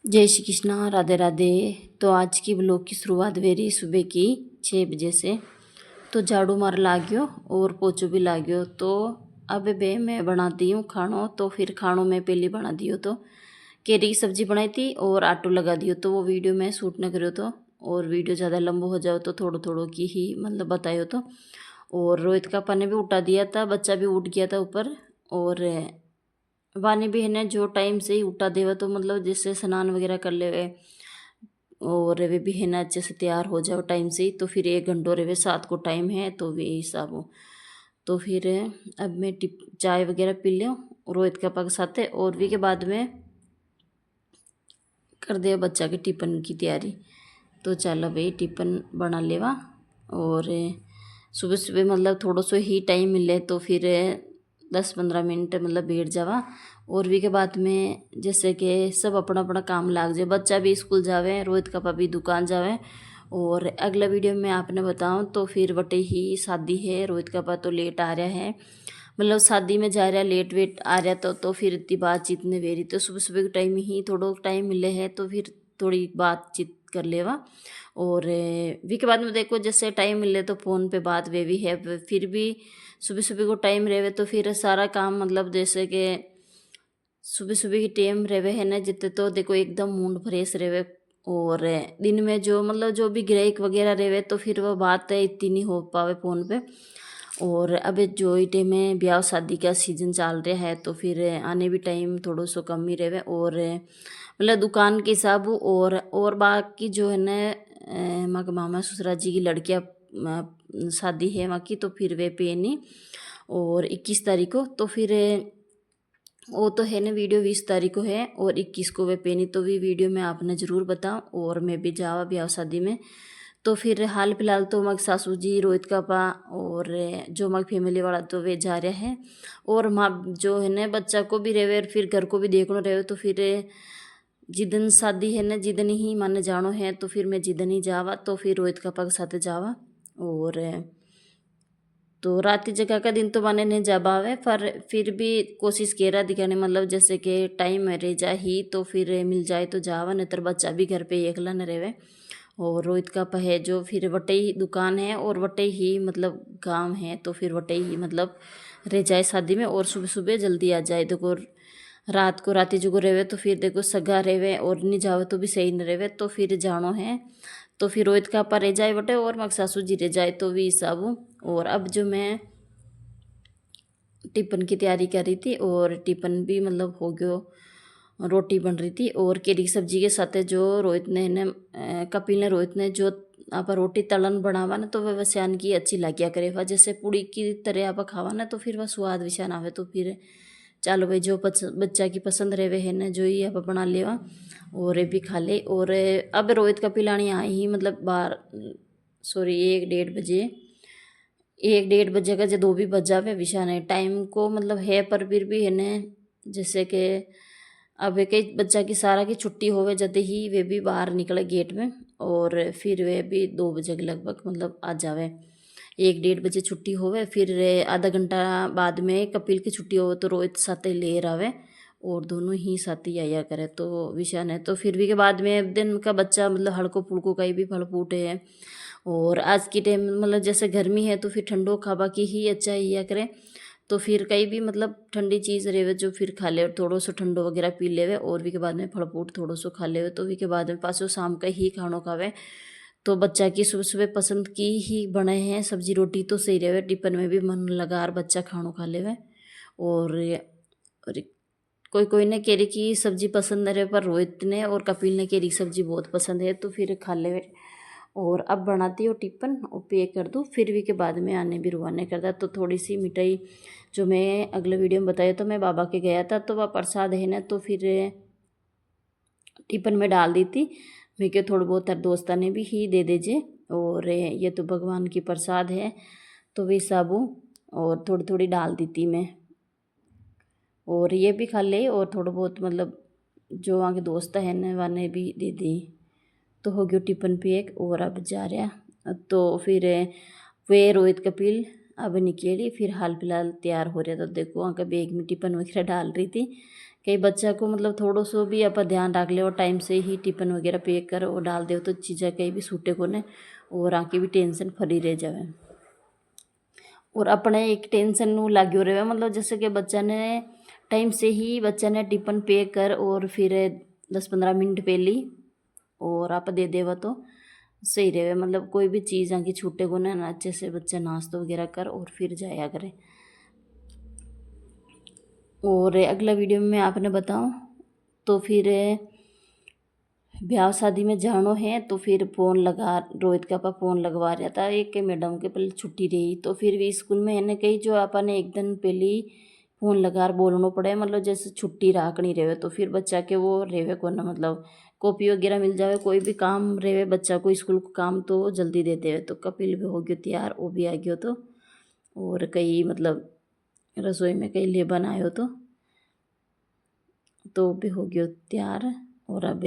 जय श्री कृष्णा, राधे राधे। तो आज की ब्लॉग की शुरुआत मेरी सुबह की 6 बजे से। तो झाड़ू मार लाग्यो और पोछो भी लाग्यो। तो अब बे मैं बनाती हूँ खानों। तो फिर खानों में पहले बना दियो तो केरी की सब्जी बनाई थी और आटो लगा दियो। तो वो वीडियो मैं शूट न करो तो, और वीडियो ज़्यादा लंबा हो जाओ तो थोड़ो थोड़ो की ही मतलब बतायो तो। और रोहित का पानी भी उठा दिया था, बच्चा भी उठ गया था ऊपर। और वानी भी है ना जो टाइम से ही उठा देवा तो मतलब जैसे स्नान वगैरह कर ले और वे भी है ना अच्छे से तैयार हो जाओ टाइम से ही। तो फिर 1 घंटा रे 7 को टाइम है तो वे हिसाब हो। तो फिर अब मैं टिप चाय वगैरह पी लियो रोहित का पग साथ है। और भी के बाद में कर दे बच्चा के टिफिन की तैयारी। तो चलो भाई टिफिन बना लेवा। और सुबह सुबह मतलब थोड़ा सो ही टाइम मिले तो फिर 10-15 मिनट मतलब बैठ जावा। और भी के बाद में जैसे कि सब अपना अपना काम लाग जाए, बच्चा भी स्कूल जावे, रोहित का पापा भी दुकान जावे। और अगला वीडियो में आपने बताऊं तो फिर बटे ही शादी है, रोहित का पापा तो लेट आ रहा है, मतलब शादी में जा रहा लेट वेट आ रहा। तो फिर इतनी बातचीत नहीं वेरी। तो सुबह सुबह के टाइम ही थोड़ा टाइम मिले है तो फिर थोड़ी बातचीत कर लेवा। और वी के बाद में देखो जैसे टाइम मिले तो फ़ोन पे बात वे भी है। फिर भी सुबह सुबह को टाइम रहे तो फिर सारा काम मतलब जैसे कि सुबह सुबह की टाइम रहे है ना जितने तो देखो एकदम मूड फ्रेश रहे। और दिन में जो मतलब जो भी ग्राहक वगैरह रहे तो फिर वो बात है इतनी नहीं हो पावे फ़ोन पे। और अब जो ही टाइम में ब्याह शादी का सीजन चल रहा है तो फिर आने भी टाइम थोड़ा सो कम ही रहे। और मतलब दुकान के हिसाब और बाकी जो है ना माँ के मामा ससुरा जी की लड़कियाँ शादी है वहाँ की। तो फिर वे पे नहीं और 21 तारीख को। तो फिर वो तो है ना वीडियो 20 तारीख को है और 21 को वे पेनी। तो भी वीडियो में आपने ज़रूर बताऊँ और मैं भी जावा ब्याह शादी में। तो फिर हाल फिलहाल तो मग सासू जी रोहित का पा और जो मग फैमिली वाला तो वे जा रहे हैं। और माँ जो है ना बच्चा को भी रहे और फिर घर को भी देखना रहे। तो फिर जिदन शादी है ना जिदन ही माने जानो है तो फिर मैं जिदन ही जावा। तो फिर रोहित का पग साथ जावा। और तो रात की जगह का दिन तो माने नहीं जा पावे पर फिर भी कोशिश केरा दिखाने मतलब जैसे कि टाइम रह जा ही तो फिर मिल जाए तो जावा, नहीं तो बच्चा भी घर पे एकला न रहे। और रोहित का है जो फिर वटे ही दुकान है और वटे ही मतलब गांव है तो फिर वटे ही मतलब रह जाए शादी में और सुबह सुबह जल्दी आ जाए। देखो रात को राती जो रहे तो फिर देखो सगा रहे और नहीं जाओ तो भी सही न रहे तो फिर जानो है। तो फिर रोहित का रह जाए बटे और मग सासू जी रह जाए तो भी सब। और अब जो मैं टिफिन की तैयारी कर रही थी और टिफिन भी मतलब हो गयो, रोटी बन रही थी और केरी की सब्जी के साथ जो रोहित ने कपिल ने रोहित ने जो आप रोटी तलन बनावा ना तो वह वस्यान की अच्छी लाग्या करे वह जैसे पूड़ी की तरह आप खावा ना तो फिर वह स्वाद विशान आवे। तो फिर चलो भाई जो बच्चा की पसंद रहे है ना जो ही आप बना लेवा और ये भी खा ले। और अब रोहित का पिलानी आई ही मतलब 1-1:30 बजे, 1-1:30 बजे का जो 2 भी बज जावे विशा ने टाइम को मतलब है पर फिर भी है ने जैसे कि अब कई बच्चा की सारा की छुट्टी होवे जब ही वे भी बाहर निकले गेट में। और फिर वे भी 2 बजे के लगभग मतलब आ जावे, 1-1:30 बजे छुट्टी होवे। फिर आधा घंटा बाद में कपिल की छुट्टी हो तो रोहित साथ ले आवे और दोनों ही साथ ही आया करे। तो विषय ने तो फिर भी के बाद में दिन का बच्चा मतलब हड़को फुड़को कहीं भी फल फूटे है। और आज की टाइम मतलब जैसे गर्मी है तो फिर ठंडो खाबा की ही अच्छा ही करे। तो फिर कहीं भी मतलब ठंडी चीज़ रहे जो फिर खा ले और थोड़ो सो ठंडो वगैरह पी लेवे और भी के बाद में फल फूट थोड़ो सो खा लेवे। तो भी के बाद में पासो शाम का ही खानो खावे। तो बच्चा की सुबह सुबह पसंद की ही बने हैं सब्जी रोटी तो सही रहे, टिफिन में भी मन लगा और बच्चा खानो खा लेवे। और कोई कोई ने केरी की सब्जी पसंद न रहे पर रोहित ने और कपिल ने केरी की सब्जी बहुत पसंद है तो फिर खा ले। और अब बनाती हूँ टिफिन और पे कर दूँ फिर भी के बाद में आने भी रुआने करता। तो थोड़ी सी मिठाई जो मैं अगले वीडियो में बताया तो मैं बाबा के गया था तो वह प्रसाद है ना तो फिर टिफिन में डाल दी थी मैं क्या थोड़ा बहुत दोस्ता ने भी ही दे दीजिए। और ये तो भगवान की प्रसाद है तो वे साबू और थोड़ी थोड़ी डाल दी थी मैं और ये भी खा ले और थोड़ा बहुत मतलब जो वहाँ के दोस्त है ना वाने भी दे दी। तो हो गयो टिफिन पैक और अब जा रहा। तो फिर वे रोहित कपिल अब निकली फिर हाल फिलहाल तैयार हो रहा था। देखो वहाँ का बैग में टिफिन वगैरह डाल रही थी कई बच्चा को मतलब थोड़ो सो भी आप ध्यान रख ले और टाइम से ही टिफिन वगैरह पैक कर और डाल दे तो चीज़ें कहीं भी सूटे को ने और आके भी टेंशन फ्री रह जावे और अपने एक टेंशन नू लाग्यो रहे मतलब जैसे कि बच्चा ने टाइम से ही बच्चा ने टिफिन पैक कर और फिर 10-15 मिनट पहले और आप दे देवा तो सही रहे मतलब कोई भी चीज़ आगे छूटे को ना अच्छे से बच्चा नाश्ता वगैरह कर और फिर जाया करे। और अगला वीडियो में मैं आपने बताऊं तो फिर ब्याह शादी में जानो है तो फिर फ़ोन लगा रोहित का पापा फ़ोन लगवा रहा था एक मैडम के पहले छुट्टी रही तो फिर भी स्कूल में है कही जो अपन एक दिन पहले ही फ़ोन लगा बोलना पड़े मतलब जैसे छुट्टी राखनी रहे तो फिर बच्चा के वो रेवे को ना मतलब कॉपी वगैरह मिल जावे कोई भी काम रहे बच्चा को स्कूल को काम तो जल्दी दे देवे। तो कपिल भी हो गयो तैयार वो भी आ गयो तो और कई मतलब रसोई में कई लेबन आयो तो भी हो गयो तैयार। और अब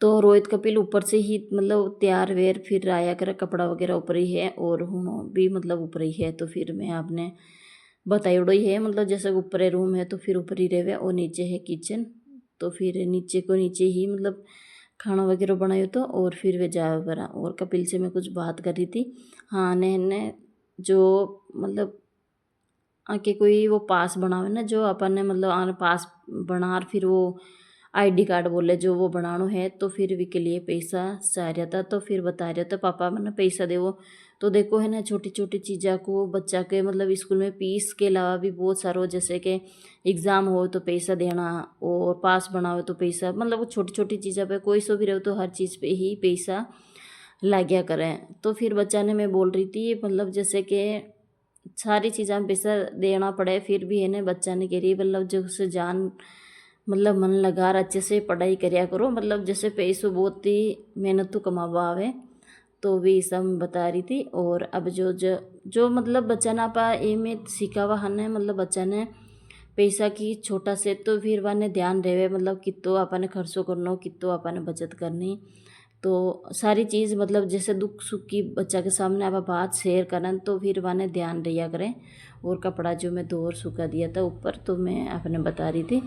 तो रोहित कपिल ऊपर से ही मतलब तैयार वेर फिर आया कर कपड़ा वगैरह ऊपर ही है और हूँ भी मतलब ऊपर ही है। तो फिर मैं आपने बताइड़ो ही है मतलब जैसे ऊपर रूम है तो फिर ऊपर ही रहे और नीचे है किचन तो फिर नीचे ही मतलब खाना वगैरह बनायो तो और फिर वे जा बरा। और कपिल से मैं कुछ बात कर रही थी हाँ ने जो मतलब आके कोई वो पास बनावे ना जो अपन ने मतलब आने पास बना फिर वो आईडी कार्ड बोले जो वो बनानो है तो फिर वी के लिए पैसा चाह रहा था। तो फिर बता रहा था पापा मैंने पैसा देवो तो देखो है ना छोटी छोटी चीज़ों को बच्चा के मतलब स्कूल में फीस के अलावा भी बहुत सारो जैसे कि एग्ज़ाम हो तो पैसा देना और पास बनाओ तो पैसा मतलब छोटी छोटी चीज़ों पे कोई सो भी रहो तो हर चीज़ पे ही पैसा लाग्या करें। तो फिर बच्चा ने मैं बोल रही थी मतलब जैसे कि सारी चीज़ों में पैसा देना पड़े फिर भी है ना बच्चा ने कह रही मतलब जो उसे जान मतलब मन लगा अच्छे से पढ़ाई करिया करो मतलब जैसे पैसों बहुत ही मेहनत तो कमावा आवे तो भी सब बता रही थी। और अब जो मतलब बच्चा ना पा ए में सिखावा हन मतलब बच्चा ने पैसा की छोटा से तो फिर वाने ध्यान रहे मतलब कितो अपन खर्चो करनो कितो अपन बचत करनी तो सारी चीज़ मतलब जैसे दुख सुख की बच्चा के सामने आप बात शेयर करन तो फिर वाने ध्यान रहा करें। और कपड़ा जो मैं धो और सूखा दिया था ऊपर तो मैं आपने बता रही थी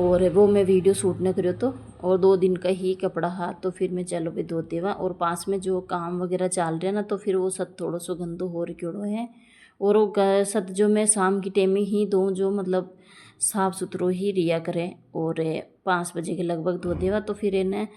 और वो मैं वीडियो शूट न करो तो और 2 दिन का ही कपड़ा हा तो फिर मैं चलो भी धोते हुआ और पास में जो काम वगैरह चल रहा ना तो फिर वो सब थोड़ा सो गंदो हो रखो है और वो सत जो मैं शाम की टाइम में ही दूँ जो मतलब साफ़ सुथरो ही रिया करें और 5 बजे के लगभग धो देवा तो फिर इन्हें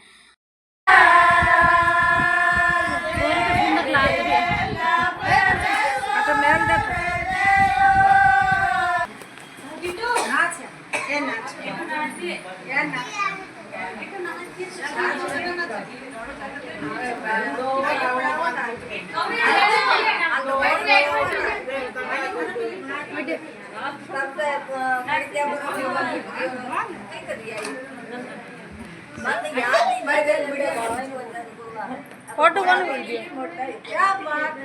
फोटो कौन वीडियो क्या बात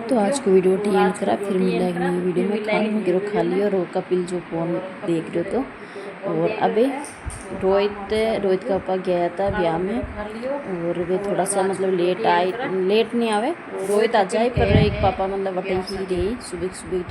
तो आज को वीडियो एंड करा फिर मिला एक नई वीडियो में खाना वगैरह खा लिया और कपिल जो फोन देख रहे हो तो और अभी रोहित का पापा गया था ब्याह में और वे थोड़ा सा मतलब लेट नहीं आवे रोहित आ जाए पर एक पापा मतलब वटे ही रही सुबह सुबह